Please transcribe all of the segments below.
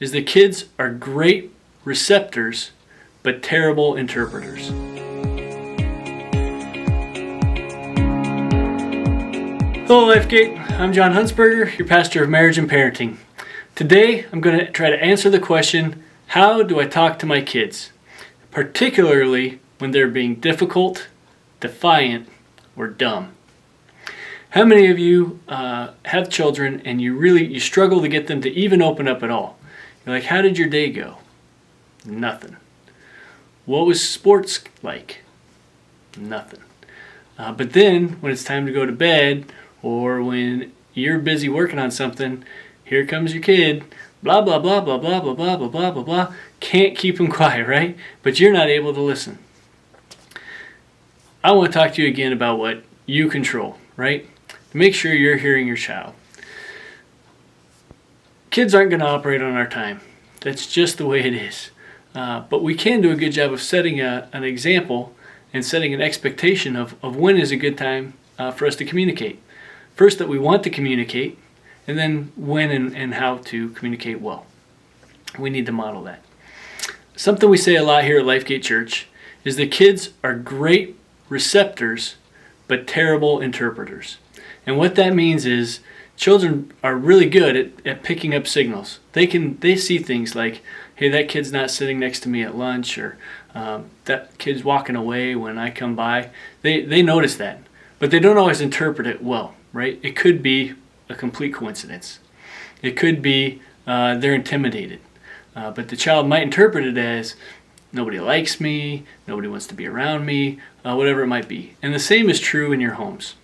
is that kids are great receptors but terrible interpreters. Hello LifeGate, I'm John Hunsberger, your pastor of marriage and parenting. Today I'm going to try to answer the question, how do I talk to my kids? Particularly when they're being difficult, defiant, or dumb. How many of you have children and you struggle to get them to even open up at all? You're like, how did your day go? Nothing. What was sports like? Nothing. But then when it's time to go to bed, or when you're busy working on something, here comes your kid, blah, blah, blah, blah, blah, blah, blah, blah, blah, blah, blah. Can't keep them quiet, right? But you're not able to listen. I want to talk to you again about what you control, right? Make sure you're hearing your child. Kids aren't going to operate on our time. That's just the way it is. But we can do a good job of setting an example and setting an expectation of when is a good time for us to communicate. First, that we want to communicate, and then when and how to communicate well. We need to model that. Something we say a lot here at LifeGate Church is that kids are great receptors but terrible interpreters. And what that means is children are really good at picking up signals. They see things like, hey, that kid's not sitting next to me at lunch, or that kid's walking away when I come by. They notice that, but they don't always interpret it well, right? It could be a complete coincidence. It could be they're intimidated. But the child might interpret it as, nobody likes me, nobody wants to be around me, whatever it might be. And the same is true in your homes.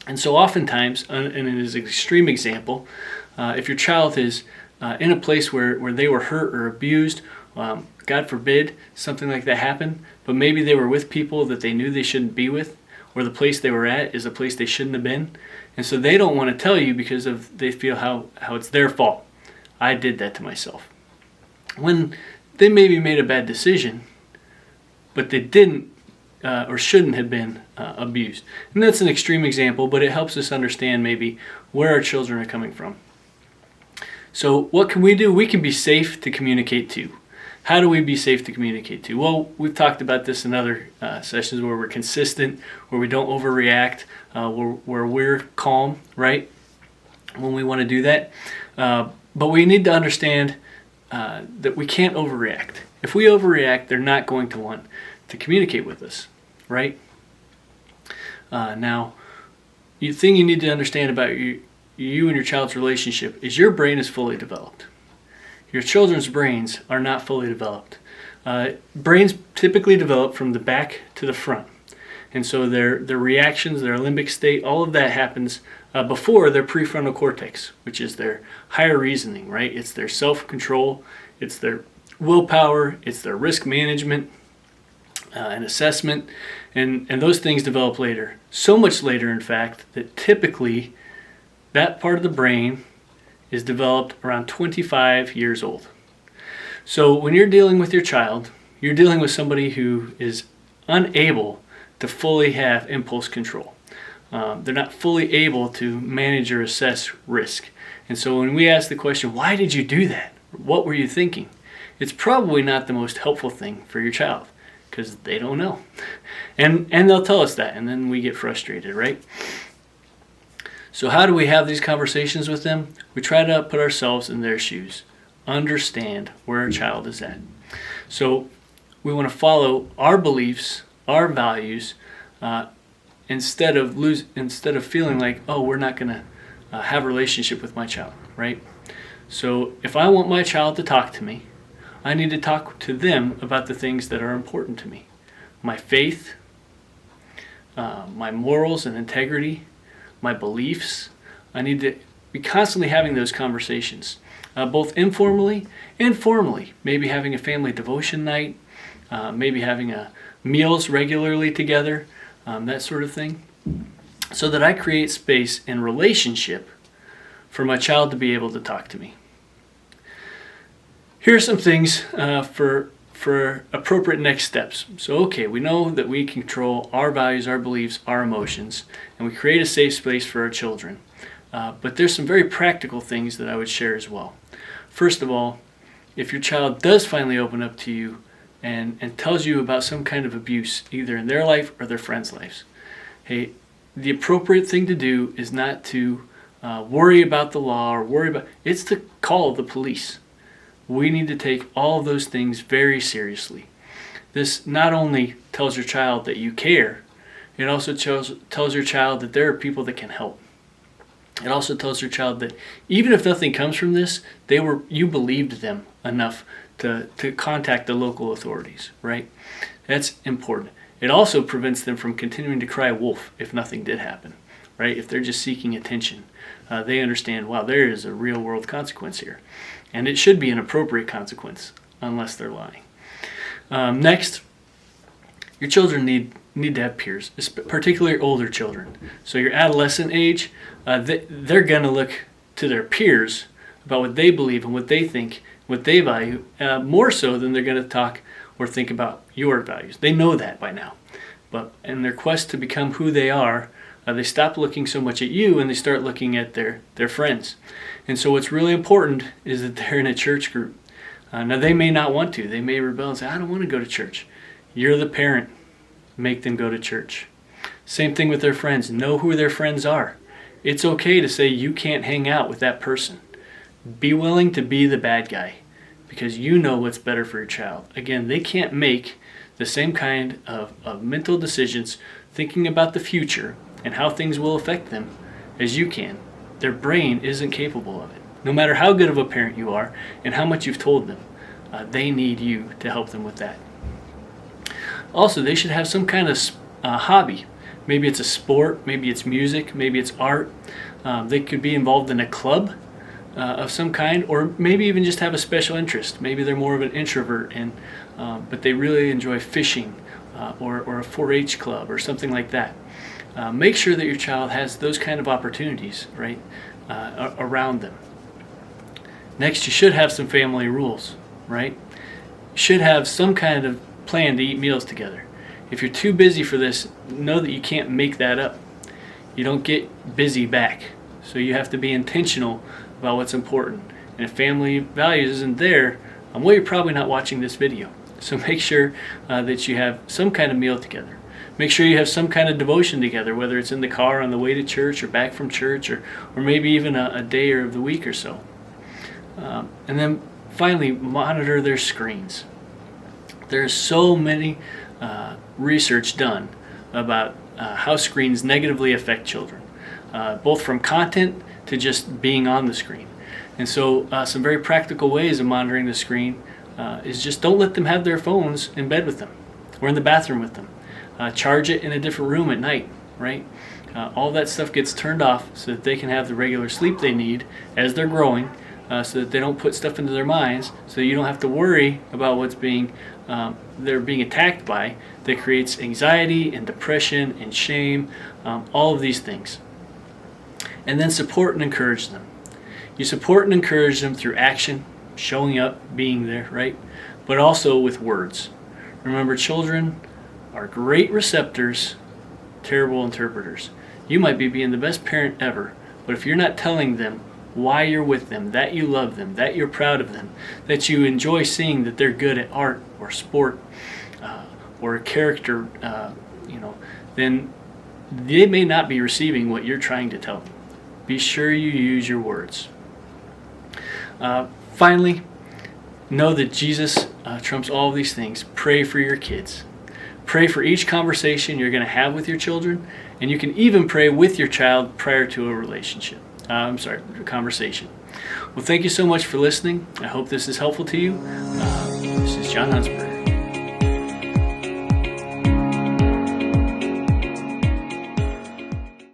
And so oftentimes, and it is an extreme example, if your child is in a place where they were hurt or abused, God forbid something like that happened, but maybe they were with people that they knew they shouldn't be with, or the place they were at is a place they shouldn't have been. And so they don't want to tell you because they feel how it's their fault. I did that to myself. When they maybe made a bad decision, but they didn't or shouldn't have been abused. And that's an extreme example, but it helps us understand maybe where our children are coming from. So what can we do? We can be safe to communicate to. How do we be safe to communicate to? Well, we've talked about this in other sessions where we're consistent, where we don't overreact, where we're calm, right? When we want to do that. But we need to understand that we can't overreact. If we overreact, they're not going to want to communicate with us, right? Now, the thing you need to understand about you and your child's relationship is your brain is fully developed. Your children's brains are not fully developed. Brains typically develop from the back to the front. And so their reactions, their limbic state, all of that happens before their prefrontal cortex, which is their higher reasoning, right? It's their self-control, it's their willpower, it's their risk management and assessment, and those things develop later. So much later, in fact, that typically that part of the brain is developed around 25 years old. So when you're dealing with your child, you're dealing with somebody who is unable to fully have impulse control. They're not fully able to manage or assess risk. And so when we ask the question, why did you do that? What were you thinking? It's probably not the most helpful thing for your child because they don't know. And they'll tell us that, and then we get frustrated, right? So how do we have these conversations with them? We try to put ourselves in their shoes, understand where our child is at. So we want to follow our beliefs, our values, instead of feeling like, oh, we're not going to have a relationship with my child, right? So if I want my child to talk to me, I need to talk to them about the things that are important to me. My faith, my morals and integrity, my beliefs. I need to be constantly having those conversations, both informally and formally. Maybe having a family devotion night, maybe having meals regularly together, that sort of thing, so that I create space and relationship for my child to be able to talk to me. Here are some things for appropriate next steps. So, okay, we know that we control our values, our beliefs, our emotions, and we create a safe space for our children. But there's some very practical things that I would share as well. First of all, if your child does finally open up to you and tells you about some kind of abuse, either in their life or their friends' lives, hey, the appropriate thing to do is not to worry about the law or it's to call the police. We need to take all of those things very seriously. This not only tells your child that you care, it also tells your child that there are people that can help. It also tells your child that even if nothing comes from this, you believed them enough to contact the local authorities, right? That's important. It also prevents them from continuing to cry wolf if nothing did happen, right? If they're just seeking attention, they understand, wow, there is a real world consequence here. And it should be an appropriate consequence unless they're lying. Next, your children need to have peers, particularly older children. So your adolescent age, they're going to look to their peers about what they believe and what they think, what they value, more so than they're going to talk or think about your values. They know that by now. But in their quest to become who they are, they stop looking so much at you and they start looking at their friends. And so what's really important is that they're in a church group. Now they may not want to. They may rebel and say, I don't want to go to church. You're the parent. Make them go to church. Same thing with their friends. Know who their friends are. It's okay to say you can't hang out with that person. Be willing to be the bad guy because you know what's better for your child. Again, they can't make the same kind of mental decisions thinking about the future and how things will affect them as you can. Their brain isn't capable of it. No matter how good of a parent you are and how much you've told them, they need you to help them with that. Also, they should have some kind of hobby. Maybe it's a sport, maybe it's music, maybe it's art. They could be involved in a club of some kind, or maybe even just have a special interest. Maybe they're more of an introvert, but they really enjoy fishing or a 4-H club or something like that. Make sure that your child has those kind of opportunities, right, around them. Next, you should have some family rules, right? You should have some kind of plan to eat meals together. If you're too busy for this, know that you can't make that up. You don't get busy back. So you have to be intentional about what's important. And if family values isn't there, well, you're probably not watching this video. So make sure that you have some kind of meal together. Make sure you have some kind of devotion together, whether it's in the car on the way to church or back from church or maybe even a day or of the week or so. And then finally, monitor their screens. There's so many research done about how screens negatively affect children, both from content to just being on the screen. And so some very practical ways of monitoring the screen is just don't let them have their phones in bed with them or in the bathroom with them. Charge it in a different room at night, right? All that stuff gets turned off so that they can have the regular sleep they need as they're growing, so that they don't put stuff into their minds, so you don't have to worry about what's they're being attacked by, that creates anxiety and depression and shame, all of these things. And then support and encourage them. You support and encourage them through action, showing up, being there, right? But also with words. Remember, children are great receptors, terrible interpreters. You might be being the best parent ever, but if you're not telling them why you're with them, that you love them, that you're proud of them, that you enjoy seeing that they're good at art or sport or a character, then they may not be receiving what you're trying to tell them. Be sure you use your words. Finally, know that Jesus trumps all of these things. Pray for your kids. Pray for each conversation you're going to have with your children, and you can even pray with your child prior to a conversation. Well, thank you so much for listening. I hope this is helpful to you. This is John Hunsberger.